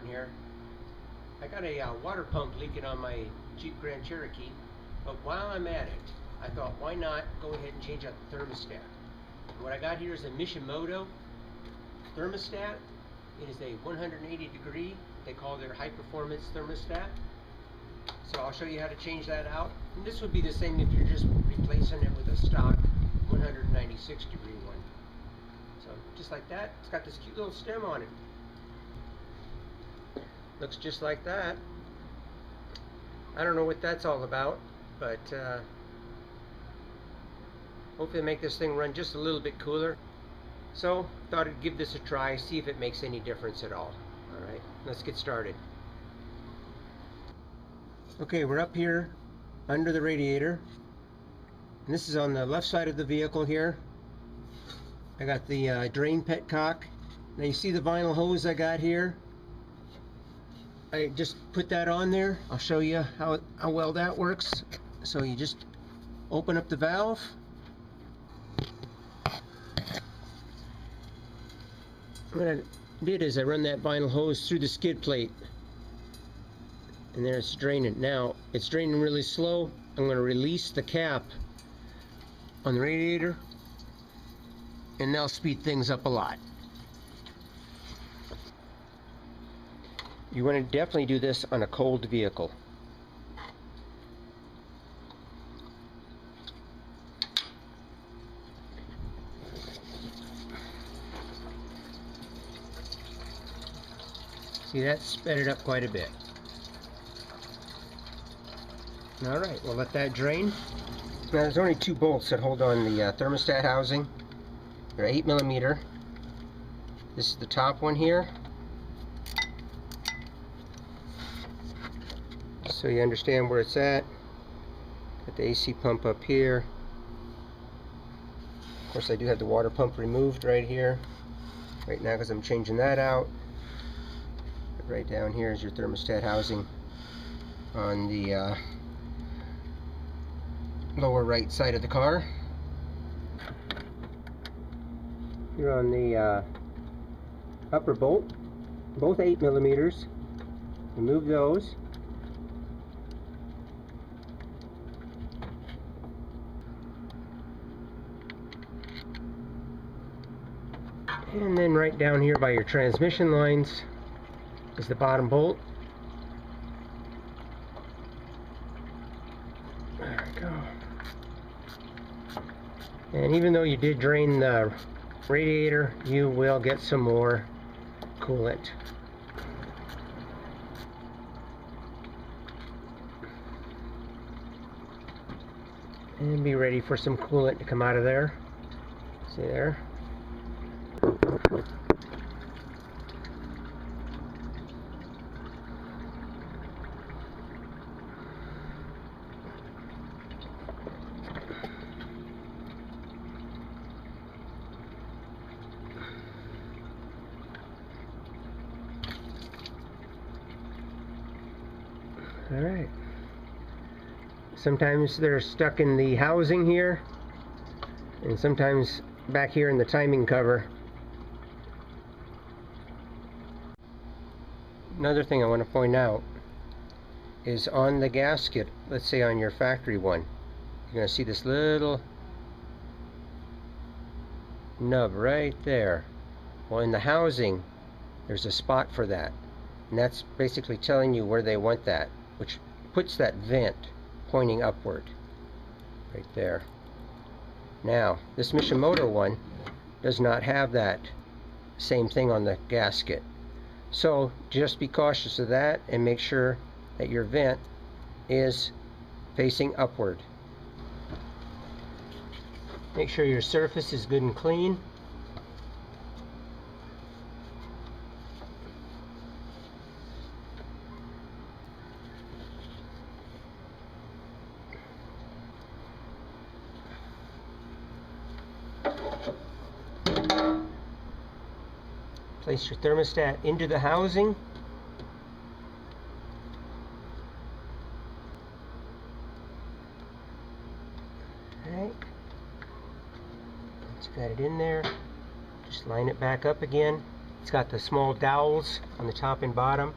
here. I got a water pump leaking on my Jeep Grand Cherokee, but while I'm at it, I thought, why not go ahead and change out the thermostat? And what I got here is a Mishimoto thermostat. It is a 180 degree, they call their high performance thermostat. So I'll show you how to change that out. And this would be the same if you're just replacing it with a stock 196 degree one. So just like that, it's got this cute little stem on it. Looks just like that. I don't know what that's all about, but hopefully make this thing run just a little bit cooler. So thought I'd give this a try, see if it makes any difference at all. Alright, let's get started. Okay, we're up here under the radiator, and this is on the left side of the vehicle here. I got the drain petcock. Now you see the vinyl hose I got here. I just put that on there. I'll show you how well that works. So you just open up the valve. What I did is I run that vinyl hose through the skid plate, and there it's draining. Now it's draining really slow. I'm going to release the cap on the radiator, and that'll speed things up a lot. You want to definitely do this on a cold vehicle. See, that sped it up quite a bit. Alright, we'll let that drain. Now there's only two bolts that hold on the thermostat housing. They're 8mm. This is the top one here. So you understand where it's at. Got the AC pump up here. Of course I do have the water pump removed right here. Right now because I'm changing that out. But right down here is your thermostat housing on the lower right side of the car. Here on the upper bolt, both 8mm. Remove those. And then right down here by your transmission lines is the bottom bolt. There we go. And even though you did drain the radiator, you will get some more coolant. And be ready for some coolant to come out of there. See there? Alright. Sometimes they're stuck in the housing here, and sometimes back here in the timing cover. Another thing I want to point out is on the gasket, let's say on your factory one, you're going to see this little nub right there. Well, in the housing, there's a spot for that, and that's basically telling you where they want that, which puts that vent pointing upward right there. Now this Mishimoto one does not have that same thing on the gasket, so just be cautious of that and make sure that your vent is facing upward. Make sure your surface is good and clean. Place your thermostat into the housing. Alright. Once you got it in there, just line it back up again. It's got the small dowels on the top and bottom.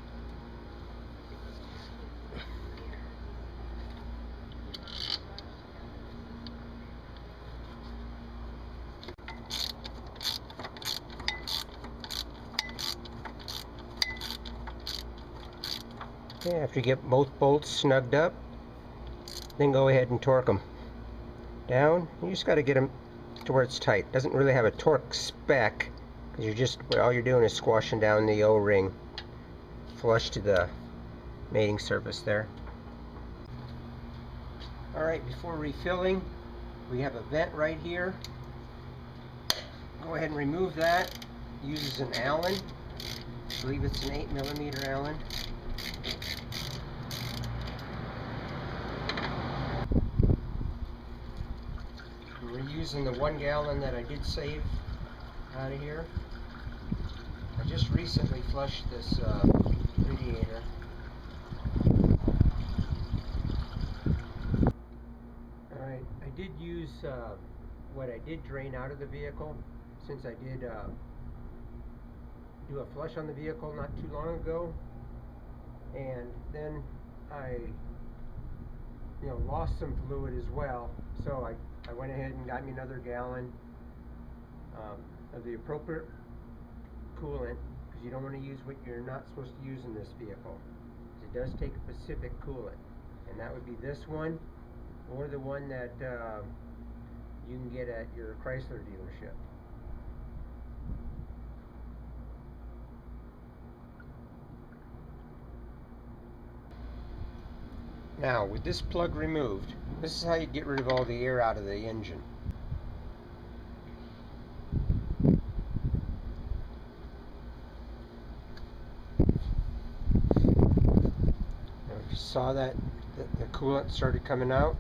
Okay, after you get both bolts snugged up, then go ahead and torque them down. You just got to get them to where it's tight. It doesn't really have a torque spec, because all you're doing is squashing down the O-ring flush to the mating surface there. Alright, before refilling, we have a vent right here. Go ahead and remove that. It uses an Allen. I believe it's an 8mm Allen. We're using the 1 gallon that I did save out of here. I just recently flushed this radiator. Alright, I did use what I did drain out of the vehicle, since I did do a flush on the vehicle not too long ago, and then I lost some fluid as well, so I went ahead and got me another gallon of the appropriate coolant, because you don't want to use what you're not supposed to use in this vehicle. It does take a specific coolant, and that would be this one, or the one that you can get at your Chrysler dealership. Now, with this plug removed, this is how you get rid of all the air out of the engine. Now, if you saw that the coolant started coming out.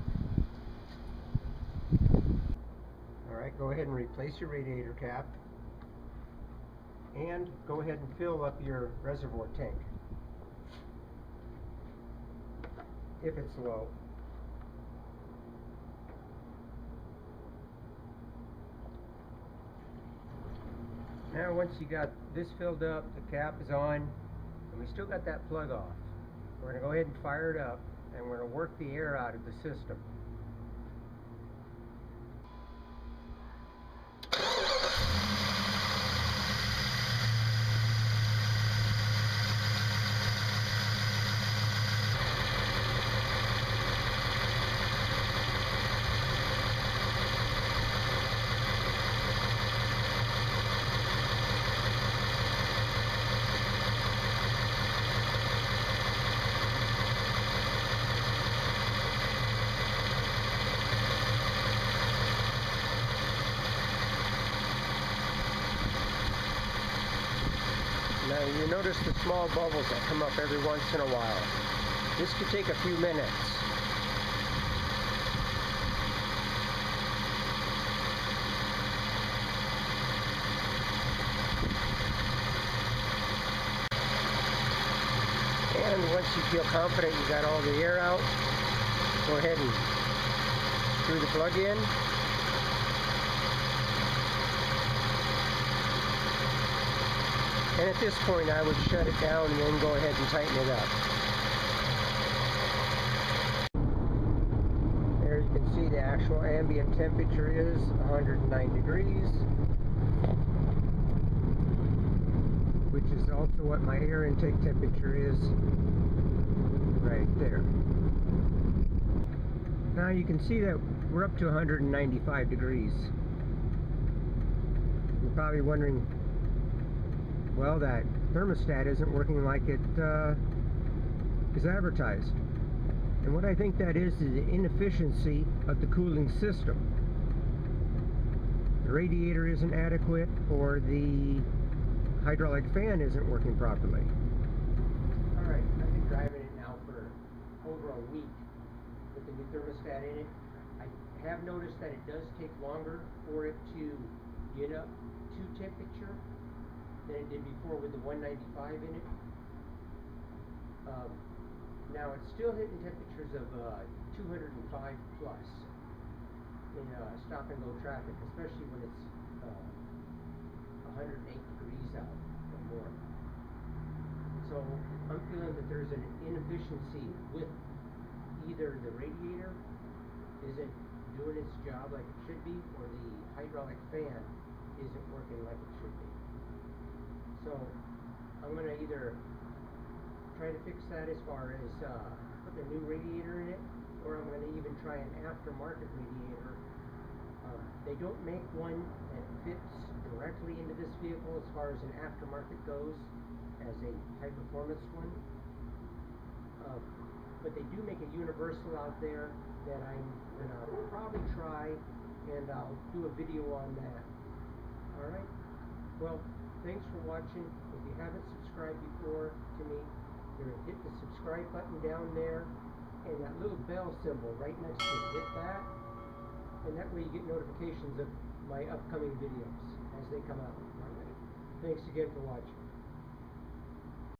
Alright, go ahead and replace your radiator cap, and go ahead and fill up your reservoir tank if it's low. Now once you got this filled up, the cap is on, and we still got that plug off. We're going to go ahead and fire it up, and we're going to work the air out of the system. Now you notice the small bubbles that come up every once in a while. This could take a few minutes. And once you feel confident you got all the air out, go ahead and screw the plug in. And at this point I would shut it down and then go ahead and tighten it up. There you can see the actual ambient temperature is 109 degrees, which is also what my air intake temperature is right there. Now you can see that we're up to 195 degrees. You're probably wondering, well, that thermostat isn't working like it is advertised. And what I think that is the inefficiency of the cooling system. The radiator isn't adequate, or the hydraulic fan isn't working properly. Alright, I've been driving it now for over a week with the new thermostat in it. I have noticed that it does take longer for it to get up to temperature than it did before with the 195 in it. Now it's still hitting temperatures of 205 plus in stop and go traffic, especially when it's 108 degrees out. before. So I'm feeling that there's an inefficiency with either the radiator isn't doing its job like it should be, or the hydraulic fan isn't working like it should be. So I'm going to either try to fix that as far as putting a new radiator in it, or I'm going to even try an aftermarket radiator. They don't make one that fits directly into this vehicle as far as an aftermarket goes as a high performance one, but they do make a universal out there that I'm going to probably try, and I'll do a video on that. Alright, well, thanks for watching. If you haven't subscribed before to me, you're going to hit the subscribe button down there, and that little bell symbol right next to it, hit that, and that way you get notifications of my upcoming videos as they come out. Alright, thanks again for watching.